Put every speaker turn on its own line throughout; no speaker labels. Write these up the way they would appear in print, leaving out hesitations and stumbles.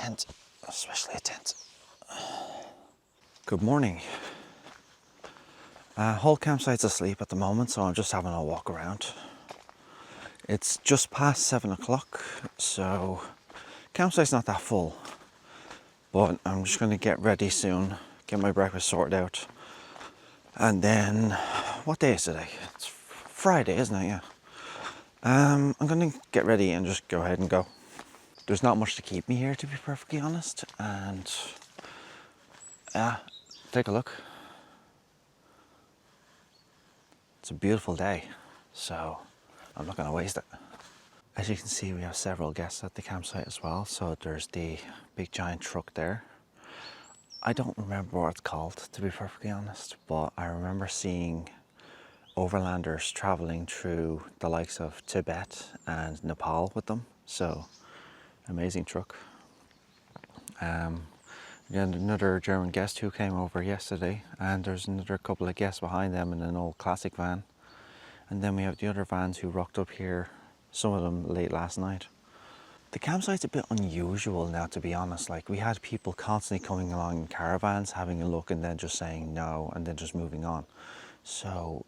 tent, especially a tent. Good morning. Whole campsite's asleep at the moment, so I'm just having a walk around. It's just past 7 o'clock, so campsite's not that full, but I'm just going to get ready soon, get my breakfast sorted out, and then, what day is today? It's Friday, isn't it? Yeah. I'm going to get ready and just go ahead and go. There's not much to keep me here, to be perfectly honest, and take a look. It's a beautiful day, so I'm not going to waste it. As you can see, we have several guests at the campsite as well. So there's the big giant truck there. I don't remember what it's called, to be perfectly honest, but I remember seeing overlanders traveling through the likes of Tibet and Nepal with them. So amazing truck. We had another German guest who came over yesterday, and there's another couple of guests behind them in an old classic van. And then we have the other vans who rocked up here, some of them late last night. The campsite's a bit unusual now, to be honest. Like, we had people constantly coming along in caravans, having a look and then just saying no and then just moving on. So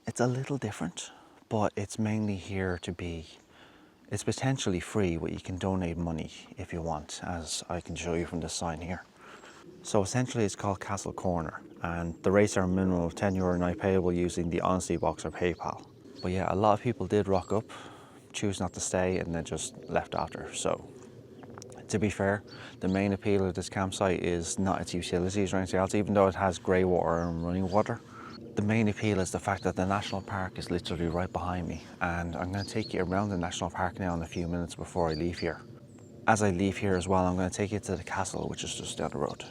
it's a little different, but it's mainly here to be, it's potentially free, but you can donate money if you want, as I can show you from this sign here. So essentially it's called Castle Corner, and the rates are a minimum of €10 night payable using the Honesty Box or PayPal. But yeah, a lot of people did rock up, choose not to stay, and then just left after. So to be fair, the main appeal of this campsite is not its utilities or anything else, even though it has grey water and running water. The main appeal is the fact that the national park is literally right behind me, and I'm going to take you around the national park now in a few minutes before I leave here. As I leave here as well, I'm going to take you to the castle, which is just down the road.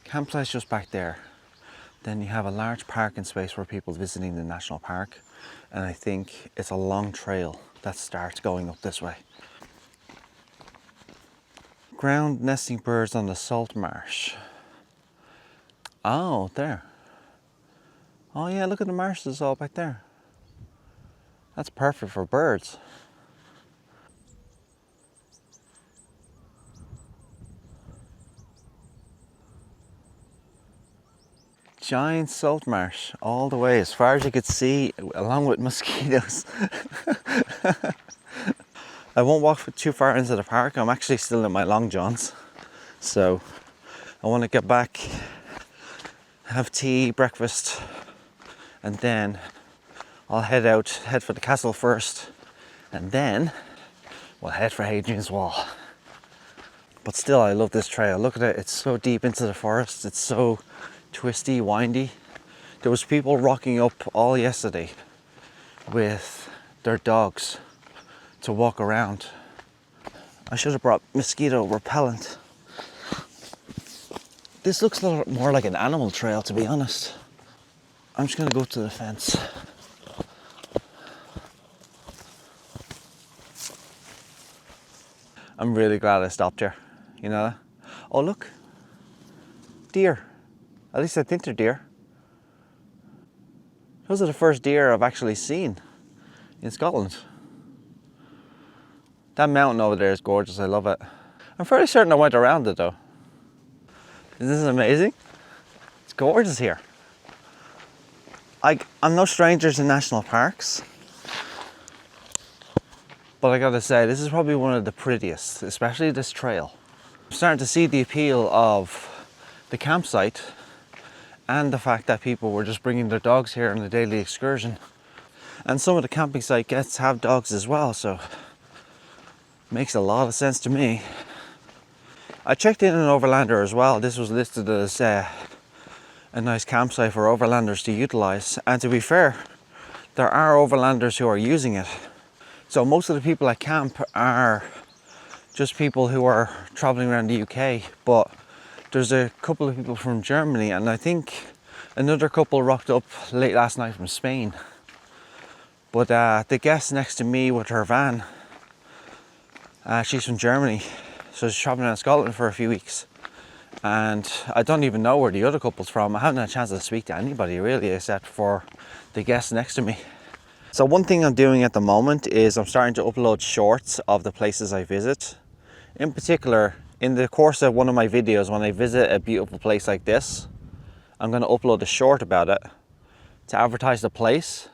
Campsite's just back there. Then you have a large parking space for people visiting the national park, and I think it's a long trail that starts going up this way. Ground nesting birds on the salt marsh. Oh, there. Oh yeah, look at the marshes all back there. That's perfect for birds. Giant salt marsh all the way as far as you could see, along with mosquitoes. I won't walk too far into the park. I'm actually still in my long johns, so I want to get back, have tea, breakfast, and then I'll head for the castle first, and then we'll head for Hadrian's Wall. But still, I love this trail. Look at it, it's so deep into the forest. It's so twisty, windy. There was people rocking up all yesterday with their dogs to walk around. I should have brought mosquito repellent. This looks a little more like an animal trail, to be honest. I'm just gonna go to the fence. I'm really glad I stopped here, you know that? Oh look, deer. At least I think they're deer. Those are the first deer I've actually seen in Scotland. That mountain over there is gorgeous, I love it. I'm fairly certain I went around it though. Isn't this amazing? It's gorgeous here. I'm no stranger to national parks, but I gotta say, this is probably one of the prettiest, especially this trail. I'm starting to see the appeal of the campsite and the fact that people were just bringing their dogs here on a daily excursion. And some of the camping site guests have dogs as well, so makes a lot of sense to me. I checked in an overlander as well. This was listed as a nice campsite for overlanders to utilize, and to be fair, there are overlanders who are using it. So most of the people at camp are just people who are traveling around the UK, but there's a couple of people from Germany, and I think another couple rocked up late last night from Spain. But the guest next to me with her van, she's from Germany, so she's traveling around Scotland for a few weeks. And I don't even know where the other couple's from. I haven't had a chance to speak to anybody really, except for the guest next to me. So one thing I'm doing at the moment is I'm starting to upload shorts of the places I visit. In particular, in the course of one of my videos, when I visit a beautiful place like this, I'm going to upload a short about it to advertise the place,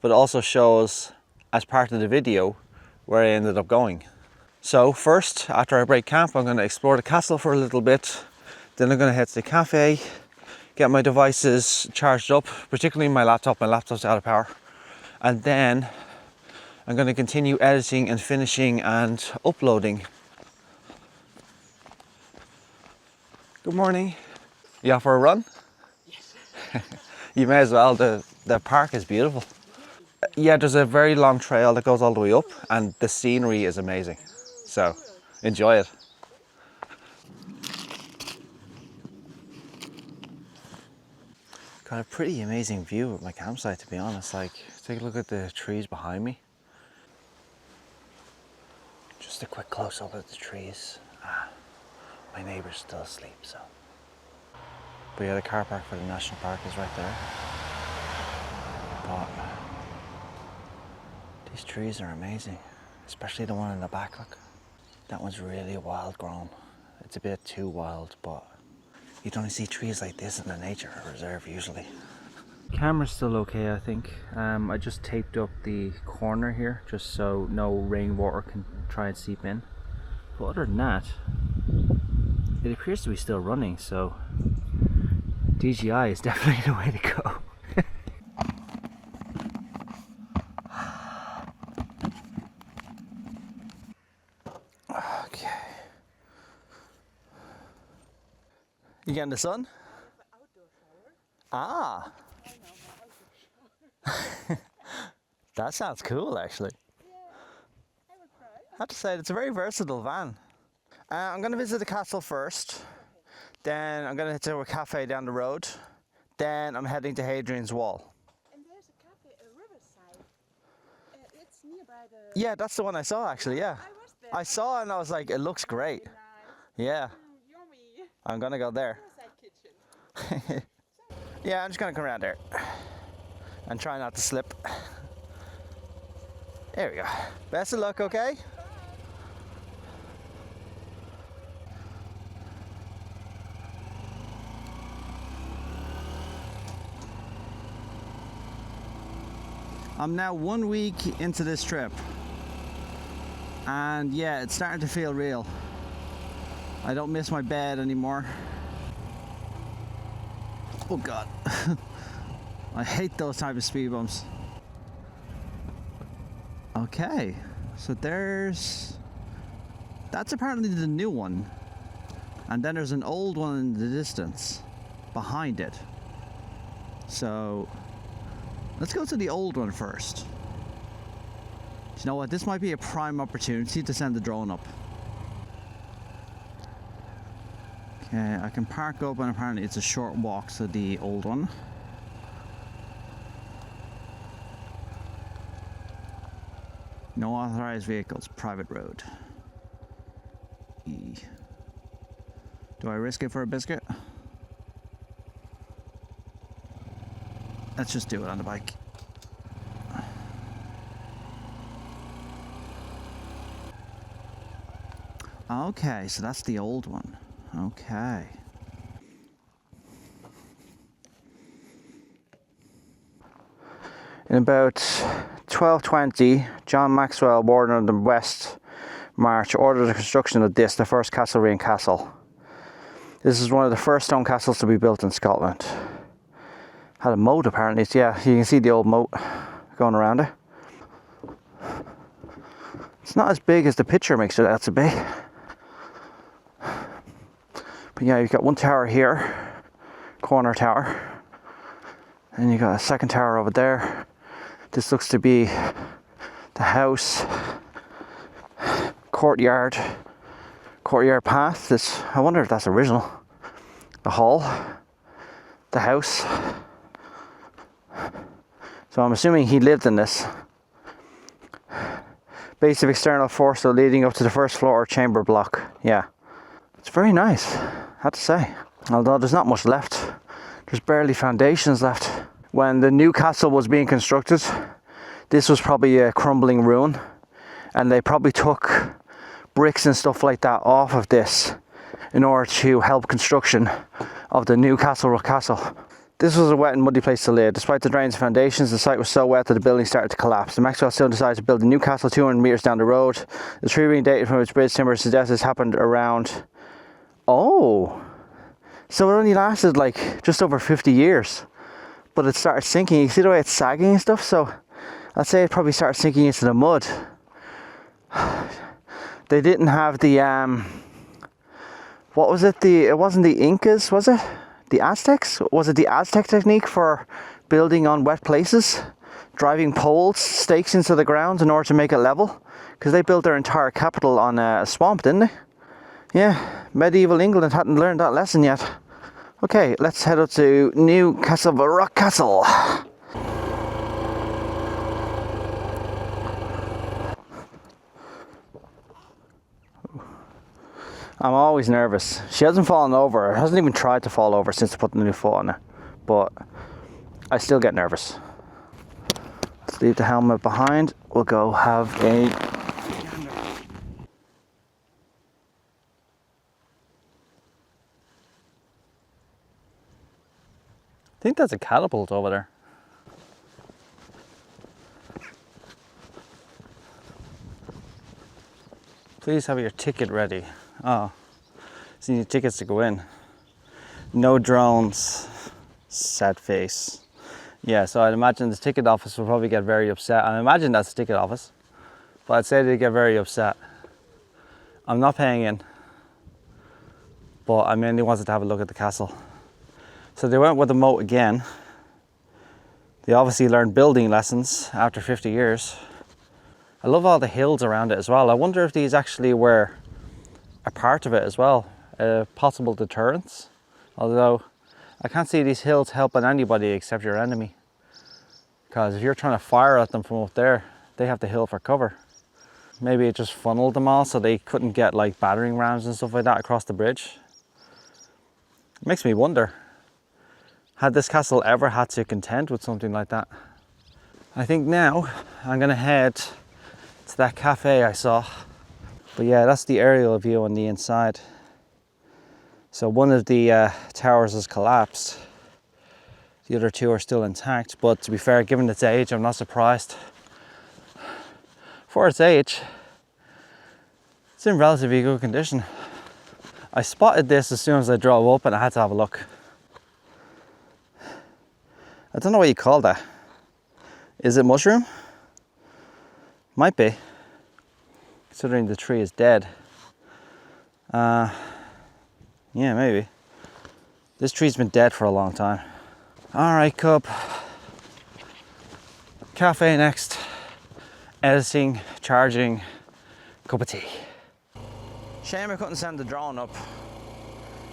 but it also shows as part of the video where I ended up going. So first, after I break camp, I'm going to explore the castle for a little bit. Then I'm going to head to the cafe, get my devices charged up, particularly my laptop. My laptop's out of power. And then I'm going to continue editing and finishing and uploading. Good morning. You out for a run?
Yes.
You may as well. The park is beautiful. Yeah, there's a very long trail that goes all the way up, and the scenery is amazing. So enjoy it. Got a pretty amazing view of my campsite, to be honest. Like, take a look at the trees behind me. Just a quick close up of the trees. My neighbour's still asleep, so. But yeah, the car park for the national park is right there. But these trees are amazing, especially the one in the back, look. That one's really wild grown. It's a bit too wild, but you don't see trees like this in the nature reserve usually. Camera's still okay, I think. I just taped up the corner here just so no rainwater can try and seep in. But other than that, it appears to be still running, so DJI is definitely the way to go. Okay. You getting the sun? Ah. That sounds cool, actually. I have to say, it's a very versatile van. I'm going to visit the castle first, then I'm going to head to a cafe down the road, then I'm heading to Hadrian's Wall.
And there's a cafe, a riverside. It's nearby the...
Yeah, that's the one I saw, actually, yeah.
I was there.
I saw it and I was like, it looks great.
Nice.
Yeah,
Yummy.
I'm going to go there.
Riverside kitchen.
Yeah, I'm just going to come around there and try not to slip. There we go. Best of luck, okay? I'm now 1 week into this trip, and yeah, it's starting to feel real. I don't miss my bed anymore. Oh God. I hate those type of speed bumps. Okay, so that's apparently the new one, and then there's an old one in the distance behind it. So let's go to the old one first. You know what, this might be a prime opportunity to send the drone up. Okay, I can park up, and apparently it's a short walk to the old one. No authorized vehicles, private road. E. Do I risk it for a biscuit? Let's just do it on the bike. Okay, so that's the old one. Okay. In about 1220, John Maxwell, born on the West March, ordered the construction of this, the first Castlereagh castle. This is one of the first stone castles to be built in Scotland. Had a moat apparently, yeah, you can see the old moat going around it. It's not as big as the picture makes it out to be. But yeah, you've got one tower here, corner tower. And you've got a second tower over there. This looks to be the house, courtyard path. I wonder if that's original. The hall, the house. So I'm assuming he lived in this. Base of external force leading up to the first floor chamber block. Yeah, it's very nice, I have to say. Although there's not much left. There's barely foundations left. When the new castle was being constructed,
this was probably a crumbling ruin, and they probably took bricks and stuff like that off of this in order to help construction of the Newcastle castle. This was a wet and muddy place to live. Despite the drains and foundations, the site was so wet that the building started to collapse. The Maxwell still decided to build the Newcastle 200 metres down the road. The tree being dated from its bridge timber suggests this happened around... Oh! So it only lasted like just over 50 years. But it started sinking. You see the way it's sagging and stuff? So I'd say it probably started sinking into the mud. They didn't have the... what was it? It wasn't the Incas, was it? The Aztecs? Was it the Aztec technique for building on wet places? Driving poles, stakes into the ground in order to make it level? Because they built their entire capital on a swamp, didn't they? Yeah, medieval England hadn't learned that lesson yet. Okay, let's head up to Newcastle Rock Castle. I'm always nervous. She hasn't fallen over. Hasn't even tried to fall over since I put the new foot on her. But I still get nervous. Let's leave the helmet behind. We'll go have a...
I think that's a catapult over there. Please have your ticket ready. Oh, so you need tickets to go in. No drones. Sad face. Yeah, so I'd imagine the ticket office will probably get very upset. I imagine that's the ticket office, but I'd say they get very upset. I'm not paying in, but I mainly wanted to have a look at the castle. So they went with the moat again. They obviously learned building lessons after 50 years. I love all the hills around it as well. I wonder if these actually were a part of it as well, a possible deterrence. Although I can't see these hills helping anybody except your enemy. Because if you're trying to fire at them from up there, they have the hill for cover. Maybe it just funneled them all so they couldn't get like battering rams and stuff like that across the bridge. It makes me wonder, had this castle ever had to contend with something like that? I think now I'm gonna head to that cafe I saw. But yeah, that's the aerial view on the inside. So one of the towers has collapsed. The other two are still intact, but to be fair, given its age, I'm not surprised. For its age, it's in relatively good condition. I spotted this as soon as I drove up and I had to have a look. I don't know what you call that. Is it mushroom? Might be, considering the tree is dead. Yeah, maybe. This tree's been dead for a long time. All right, Cub. Cafe next. Editing, charging, cup of tea. Shame I couldn't send the drone up.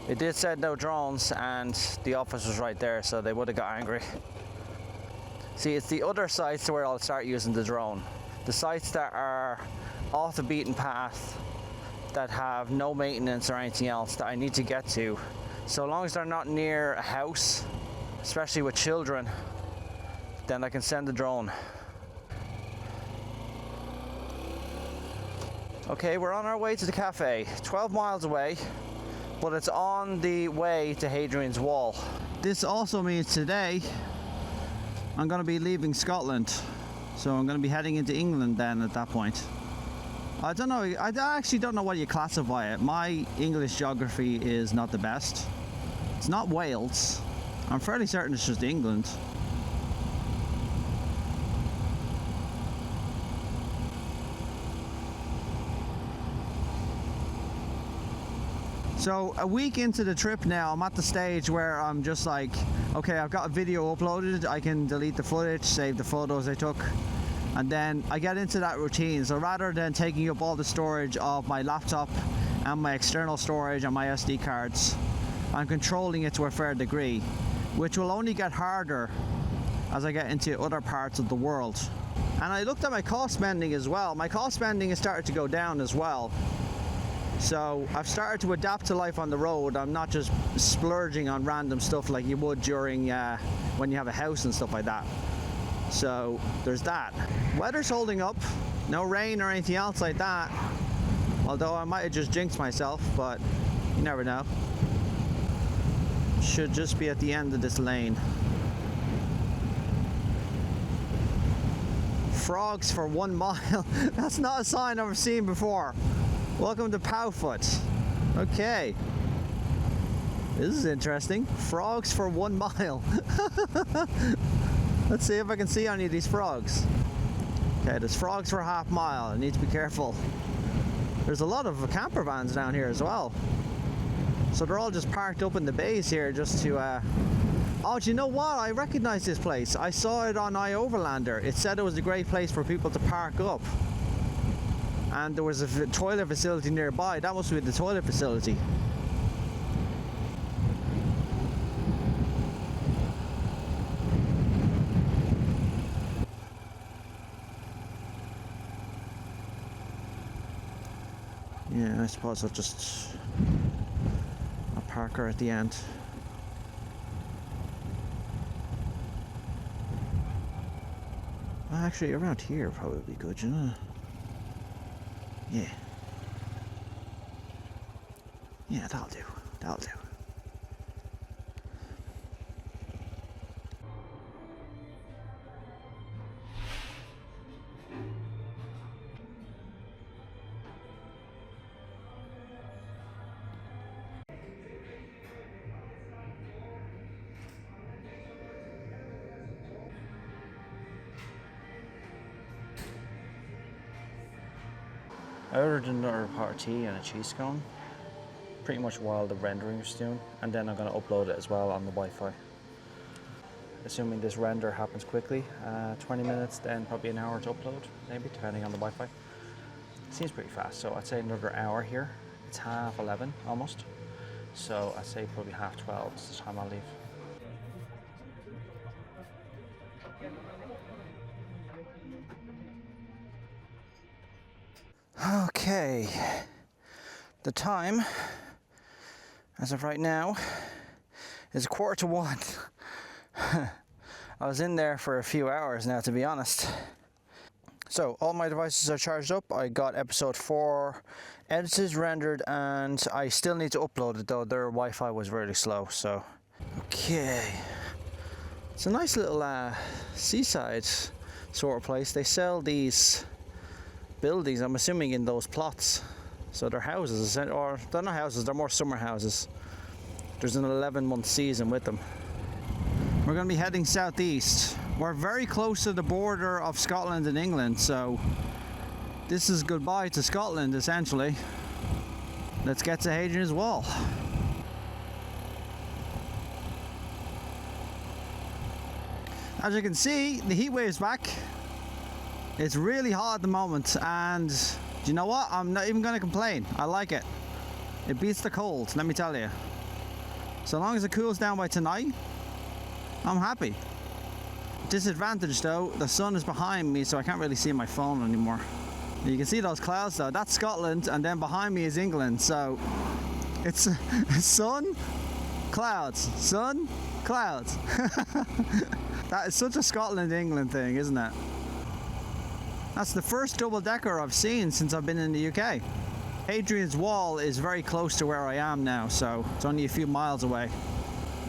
It did say no drones and the office was right there, so they would have got angry. See, it's the other sites where I'll start using the drone. The sites that are off the beaten path, that have no maintenance or anything else that I need to get to. So long as they're not near a house, especially with children, then I can send the drone. Okay, we're on our way to the cafe, 12 miles away, but it's on the way to Hadrian's Wall. This also means today I'm going to be leaving Scotland, so I'm going to be heading into England then at that point. I don't know, I actually don't know what you classify it. My English geography is not the best. It's not Wales. I'm fairly certain it's just England. So a week into the trip now, I'm at the stage where I'm just like, okay, I've got a video uploaded, I can delete the footage, save the photos I took, and then I get into that routine. So rather than taking up all the storage of my laptop and my external storage and my SD cards, I'm controlling it to a fair degree, which will only get harder as I get into other parts of the world. And I looked at my cost spending as well. My cost spending has started to go down as well. So I've started to adapt to life on the road. I'm not just splurging on random stuff like you would during when you have a house and stuff like that.
So there's that. Weather's holding up, no rain or anything else like that. Although I might have just jinxed myself, but you never know. Should just be at the end of this lane. Frogs for 1 mile. That's not a sign I've seen before. Welcome to Powfoot. Okay. This is interesting. Frogs for 1 mile. Let's see if I can see any of these frogs. Okay, there's frogs for a half mile. I need to be careful. There's a lot of camper vans down here as well. So they're all just parked up in the bays here just to... Oh, do you know what? I recognize this place. I saw it on iOverlander. It said it was a great place for people to park up. And there was a toilet facility nearby. That must be the toilet facility. Yeah, I suppose I'll just... I'll park her at the end. Actually, around here probably be good, you know? Yeah. Yeah, that'll do. That'll do. I ordered another pot of tea and a cheese scone, pretty much while the rendering was doing, and then I'm going to upload it as well on the Wi-Fi. Assuming this render happens quickly, 20 minutes, then probably an hour to upload, maybe, depending on the Wi-Fi. Seems pretty fast, so I'd say another hour here. It's 11:30 almost, so I'd say probably 12:30 is the time I'll leave. Okay, the time, as of right now, is 1:45. I was in there for a few hours now, to be honest. So, all my devices are charged up. I got episode 4 edited, rendered, and I still need to upload it though. Their Wi-Fi was really slow, so. Okay. It's a nice little seaside sort of place. They sell these buildings, I'm assuming, in those plots. So they're houses, or they're not houses, they're more summer houses. There's an 11-month season with them. We're going to be heading southeast. We're very close to the border of Scotland and England, so this is goodbye to Scotland essentially. Let's get to Hadrian's Wall. As you can see, the heat wave's back. It's really hot at the moment, and do you know what? I'm not even going to complain. I like it. It beats the cold, let me tell you. So long as it cools down by tonight, I'm happy. Disadvantage though, the sun is behind me, so I can't really see my phone anymore. You can see those clouds though. That's Scotland, and then behind me is England. So it's sun, clouds, sun, clouds. That is such a Scotland-England thing, isn't it? That's the first double-decker I've seen since I've been in the UK. Hadrian's Wall is very close to where I am now, so it's only a few miles away.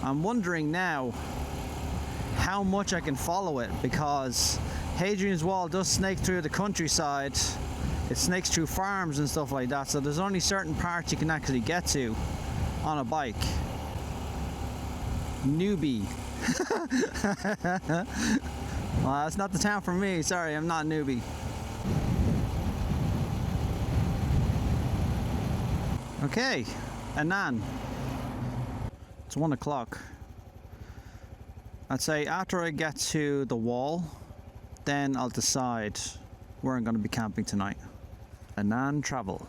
I'm wondering now how much I can follow it, because Hadrian's Wall does snake through the countryside. It snakes through farms and stuff like that, so there's only certain parts you can actually get to on a bike. Newbie. Well, that's not the town for me. Sorry, I'm not a newbie. Okay, Annan. It's 1 o'clock. I'd say after I get to the wall, then I'll decide where I'm going to be camping tonight. Annan Travel.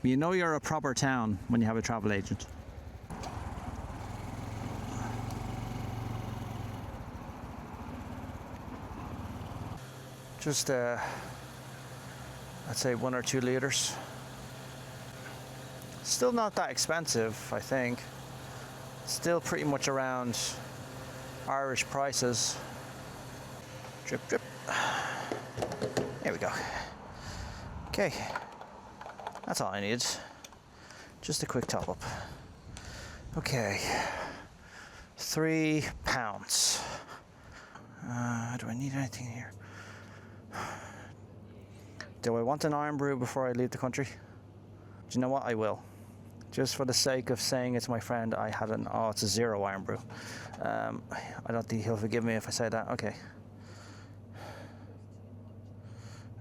You know you're a proper town when you have a travel agent. Just I'd say 1 or 2 liters. Still not that expensive, I think. Still pretty much around Irish prices. Drip, drip. There we go. Okay, that's all I need. Just a quick top up. Okay, £3. Do I need anything here? Do I want an iron brew before I leave the country? Do you know what? I will. Just for the sake of saying it to my friend, I had an, oh, it's a 0 iron brew. I don't think he'll forgive me if I say that. Okay.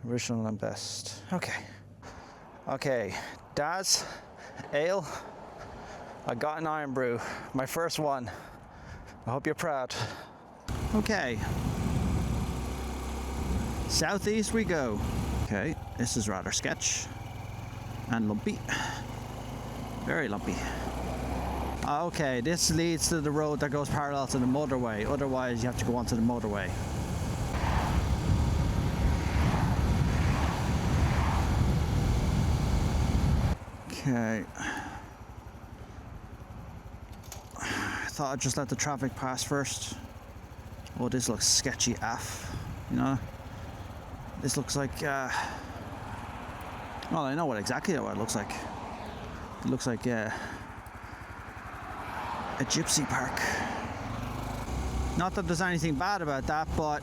Original and best. Okay. Okay. Daz, ale. I got an iron brew. My first one. I hope you're proud. Okay. Southeast we go. Okay, this is rather sketch and lumpy. Very lumpy. Okay, this leads to the road that goes parallel to the motorway. Otherwise, you have to go onto the motorway. Okay. I thought I'd just let the traffic pass first. Oh, this looks sketchy AF, you know? This looks like, well, I know exactly what it looks like. It looks like a gypsy park. Not that there's anything bad about that, but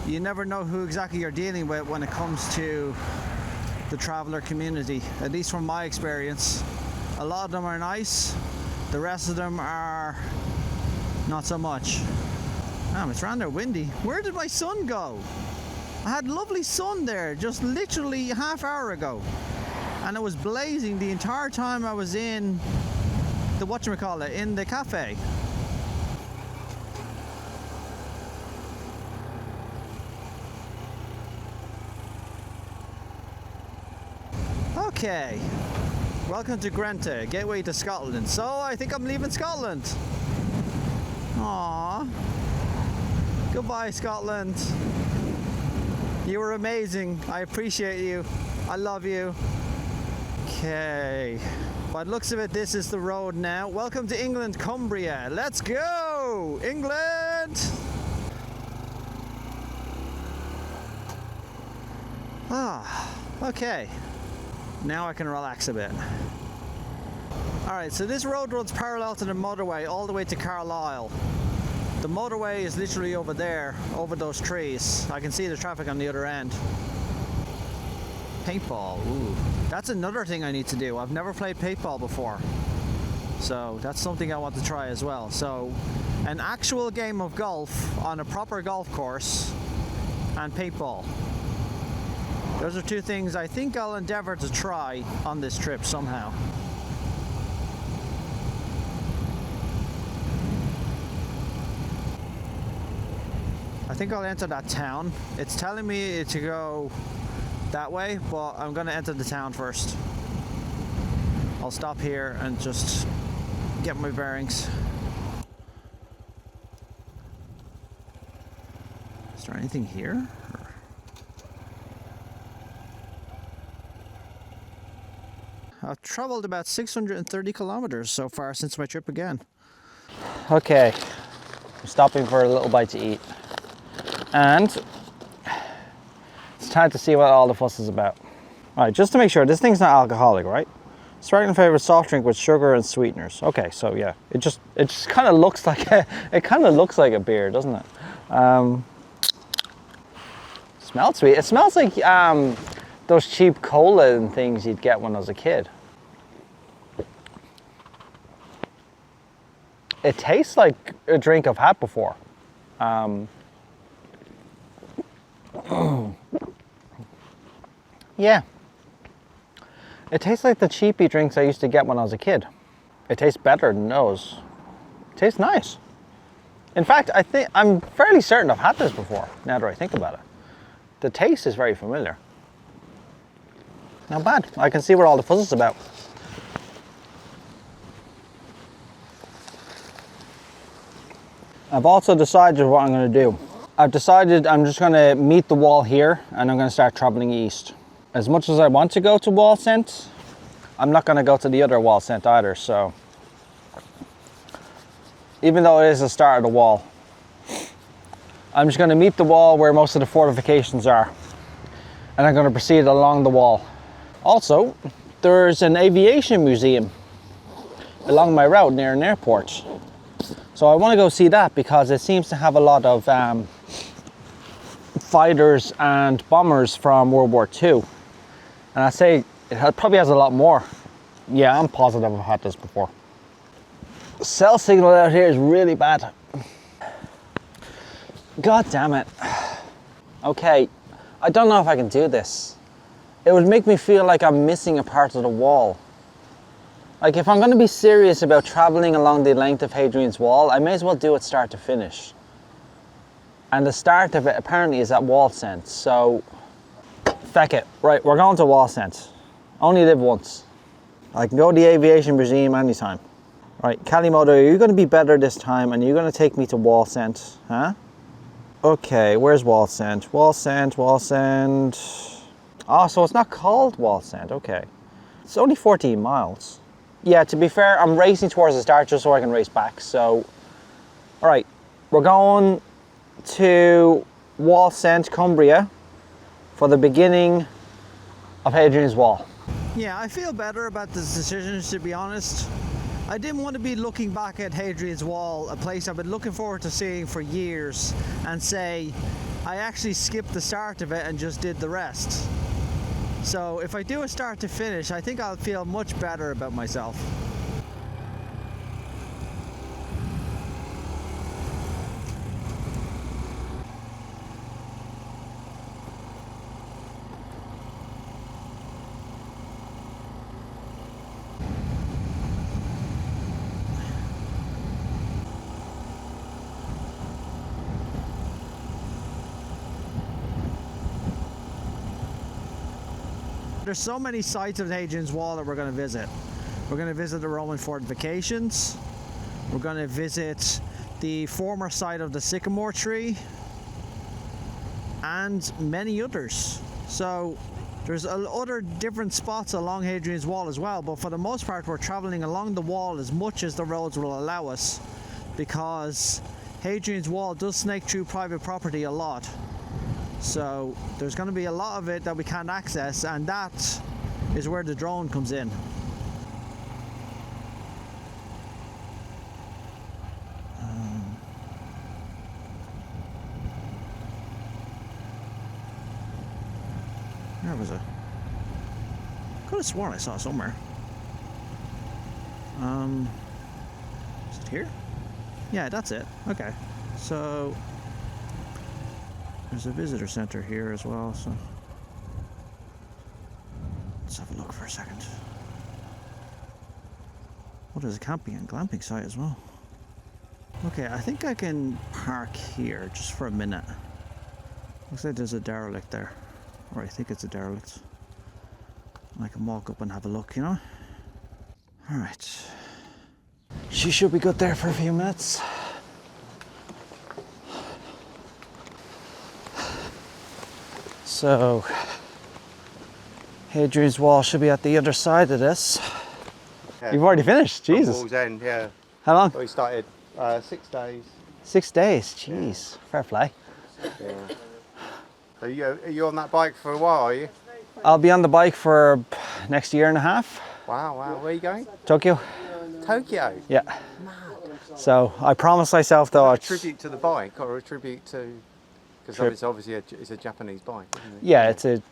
you never know who exactly you're dealing with when it comes to the traveller community. At least from my experience, a lot of them are nice. The rest of them are not so much. Damn, it's rather windy. Where did my sun go? I had lovely sun there just literally a half hour ago, and it was blazing the entire time I was in the whatchamacallit, in the cafe. Okay, welcome to Grenta, gateway to Scotland. So I think I'm leaving Scotland. Aww, goodbye Scotland. You were amazing. I appreciate you. I love you. Okay. By the looks of it, this is the road now. Welcome to England, Cumbria. Let's go, England! Okay. Now I can relax a bit. Alright, so this road runs parallel to the motorway all the way to Carlisle. The motorway is literally over there, over those trees. I can see the traffic on the other end. Paintball, ooh. That's another thing I need to do. I've never played paintball before. So that's something I want to try as well. So an actual game of golf on a proper golf course and paintball. Those are two things I think I'll endeavor to try on this trip somehow. I think I'll enter that town. It's telling me to go that way, but I'm gonna enter the town first. I'll stop here and just get my bearings. Is there anything here? I've traveled about 630 kilometers so far since my trip began. Okay, I'm stopping for a little bite to eat. And it's time to see what all the fuss is about. All right, just to make sure, this thing's not alcoholic, right? Sparkling flavored soft drink with sugar and sweeteners. Okay, so yeah, it just kind of looks like a beer, doesn't it? Smells sweet. It smells like those cheap cola and things you'd get when I was a kid. It tastes like a drink I've had before. Yeah. It tastes like the cheapy drinks I used to get when I was a kid. It tastes better than those. It tastes nice. In fact, I'm fairly certain I've had this before, now that I think about it. The taste is very familiar. Not bad. I can see what all the fuss is about. I've also decided what I'm going to do. I've decided I'm just going to meet the wall here and I'm going to start traveling east. As much as I want to go to Wallsend, I'm not going to go to the other Wallsend either, so. Even though it is the start of the wall. I'm just going to meet the wall where most of the fortifications are, and I'm going to proceed along the wall. Also, there's an aviation museum along my route near an airport. So I want to go see that because it seems to have a lot of fighters and bombers from World War II. And I say it probably has a lot more. Yeah, I'm positive I've had this before. Cell signal out here is really bad. God damn it. Okay, I don't know if I can do this. It would make me feel like I'm missing a part of the wall. Like if I'm going to be serious about traveling along the length of Hadrian's Wall, I may as well do it start to finish. And the start of it apparently is at Wallsend, so feck it. Right, we're going to Wallsend. Only live once. I can go to the aviation museum anytime. Right, Calimoto, are you going to be better this time and you're going to take me to Wallsend, huh? Okay, where's Wallsend? Wallsend. Oh, so it's not called Wallsend, okay. It's only 14 miles. Yeah, to be fair, I'm racing towards the start just so I can race back, so. All right, we're going to Wallsend, Cumbria for the beginning of Hadrian's Wall. Yeah, I feel better about this decision, to be honest. I didn't want to be looking back at Hadrian's Wall, a place I've been looking forward to seeing for years, and say, I actually skipped the start of it and just did the rest. So if I do a start to finish, I think I'll feel much better about myself. There's so many sites of Hadrian's Wall that we're going to visit. We're going to visit the Roman fortifications. We're going to visit the former site of the sycamore tree and many others. So there's other different spots along Hadrian's Wall as well, but for the most part we're traveling along the wall as much as the roads will allow us, because Hadrian's Wall does snake through private property a lot. So there's going to be a lot of it that we can't access, and that is where the drone comes in. There was a... could have sworn I saw it somewhere. Is it here? Yeah, that's it. Okay. So there's a visitor center here as well, so let's have a look for a second. Oh, there's a camping and glamping site as well. Okay, I think I can park here just for a minute. Looks like there's a derelict there. Or I think it's a derelict. I can walk up and have a look, you know? Alright. She should be good there for a few minutes. So, Hadrian's Wall should be at the other side of this.
Yeah.
You've already finished, Jesus.
Wall's End, yeah.
How long?
We started 6 days.
6 days, jeez. Yeah. Fair play.
Yeah. So are you on that bike for a while, are you?
I'll be on the bike for next year and a half.
Wow, wow. Where are you going?
Tokyo.
Tokyo?
Yeah. Mad. So I promised myself though
a tribute to the bike or a tribute to... Because it's obviously it's a Japanese bike, isn't it?
Yeah,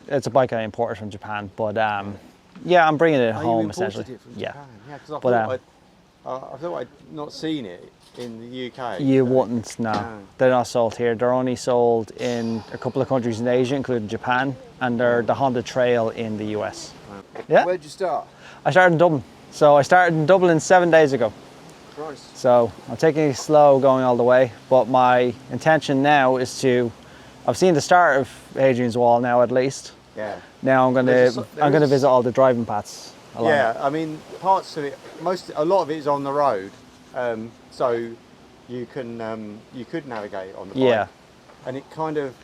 it's a bike I imported from Japan, but yeah, I'm bringing it home
you
essentially.
It from
yeah.
Japan? Yeah, because I thought I'd not seen it in the UK.
You wouldn't, no. They're not sold here. They're only sold in a couple of countries in Asia, including Japan, and they're the Honda Trail in the US.
Right.
Yeah.
Where'd you start?
I started in Dublin. So I started in Dublin 7 days ago.
Christ.
So I'm taking it slow going all the way, but my intention now is to, I've seen the start of Hadrian's Wall now at least.
Yeah.
Now I'm going to visit all the driving paths.
Yeah, I mean parts of it, a lot of it is on the road, so you could navigate on the bike.
Yeah.
And it kind of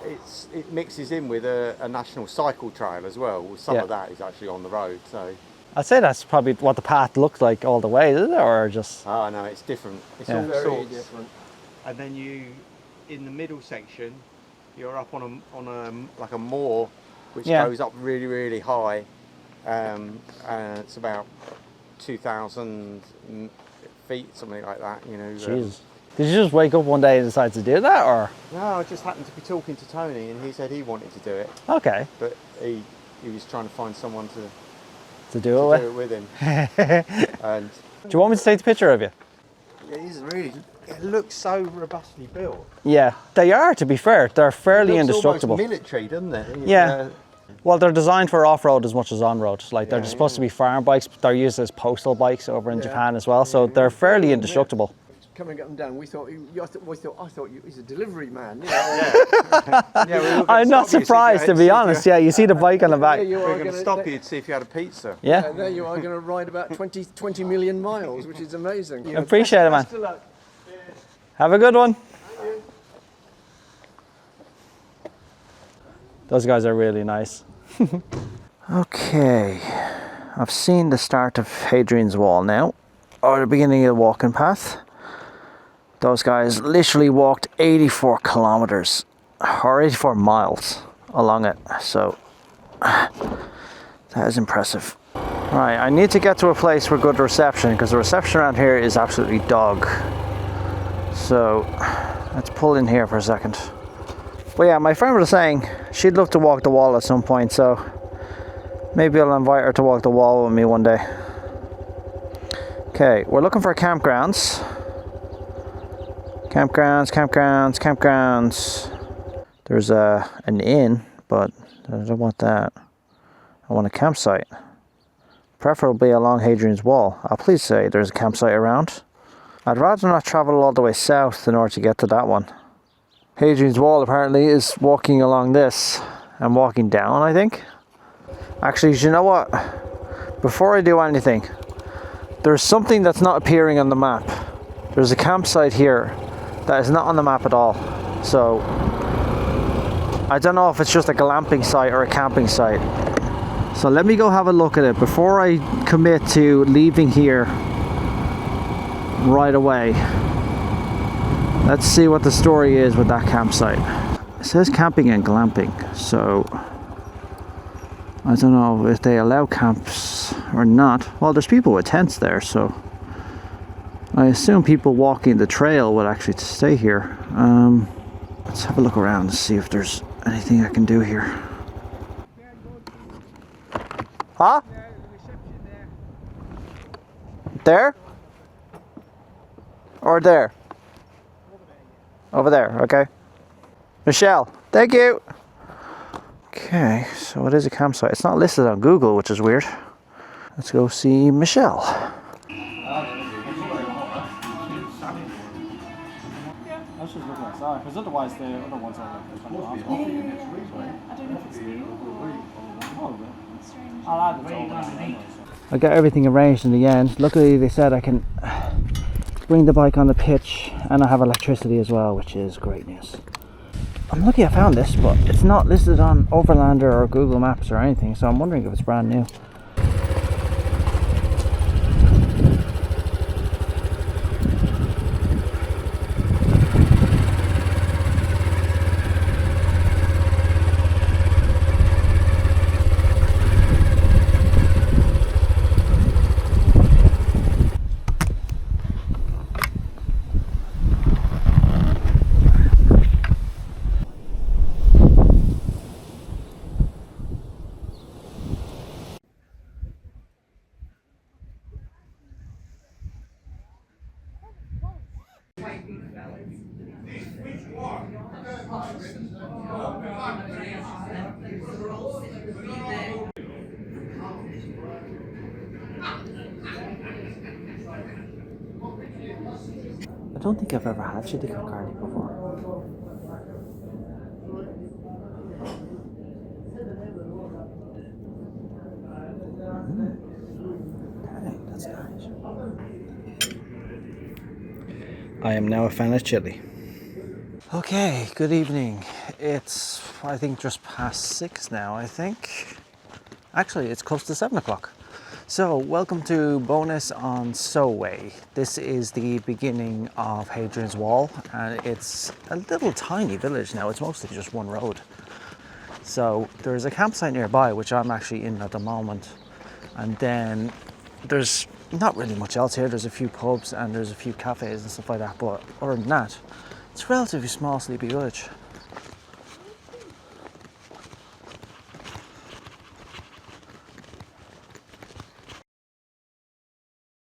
it mixes in with a national cycle trail as well. Some of that is actually on the road, so.
I'd say that's probably what the path looks like all the way, is it, or just?
Oh no, it's different. It's
all
very different. And then in the middle section, you're up on a like a moor, which
Yeah.
goes up really, really high. It's about 2,000 feet, something like that. You know.
Jeez. Did you just wake up one day and decide to do that, or?
No, I just happened to be talking to Tony, and he said he wanted to do it,
Okay.
but he was trying to find someone to
To do it
do it with him. And
Do you want me to take the picture of you?
yeah, he's really. It looks so robustly built.
Yeah, they are, to be fair. They're fairly
It looks
indestructible.
almost military, doesn't it?
Yeah. Well, they're designed for off-road as much as on-road. Like, they're
Yeah,
supposed to be farm bikes, but they're used as postal bikes over in Japan as well, so they're fairly indestructible.
Coming up and down, we thought I thought he's a delivery man. You know?
Yeah, we were gonna
I'm not
stop you, see if you
surprised, to
had-
be honest. Yeah, you see the bike on the back.
There you
We
are
were going to
gonna-
stop you to see if you had a pizza.
Yeah,
There you are going to ride about 20 million miles, which is amazing.
appreciate it, man.
Best of luck.
Have a good one. Those guys are really nice. Okay, I've seen the start of Hadrian's Wall now, or the beginning of the walking path. Those guys literally walked 84 kilometers, or 84 miles along it, so that is impressive. Right, I need to get to a place with good reception, because the reception around here is absolutely dog. So let's pull in here for a second. But yeah, my friend was saying she'd love to walk the wall at some point, so maybe I'll invite her to walk the wall with me one day. Okay, we're looking for campgrounds. Campgrounds. There's an inn, but I don't want that. I want a campsite. Preferably along Hadrian's Wall. Oh, please say there's a campsite around. I'd rather not travel all the way south in order to get to that one. Hadrian's Wall apparently is walking along this and walking down, I think. Actually, you know what? Before I do anything, there's something that's not appearing on the map. There's a campsite here that is not on the map at all. So I don't know if it's just a glamping site or a camping site. So let me go have a look at it before I commit to leaving here right away. Let's see what the story is with that campsite. It says camping and glamping, so I don't know if they allow camps or not. Well, there's people with tents there, so I assume people walking the trail would actually stay here. Let's have a look around and see if there's anything I can do here. Huh? There? Or there? Over there, okay. Michelle, thank you. Okay, so it is a campsite. It's not listed on Google, which is weird. Let's go see Michelle. I was just looking outside, because otherwise the other ones are kind of awesome.
I don't know if it's new or
I'll add it to I got everything arranged in the end. Luckily they said I can bring the bike on the pitch, and I have electricity as well, which is great news. I'm lucky I found this, but it's not listed on Overlander or Google Maps or anything, so I'm wondering if it's brand new. I don't think I've ever had chili con carne before. Okay, that's nice. I am now a fan of chili. Okay, good evening. It's, I think, just past 6 now, I think. Actually, it's close to 7 o'clock.
So, welcome to Bonus on Soway. This is the beginning of Hadrian's Wall, and it's a little tiny village now. It's mostly just one road. So, there's a campsite nearby, which I'm actually in at the moment, and then there's not really much else here. There's a few pubs and there's a few cafes and stuff like that, but other than that, it's a relatively small, sleepy village.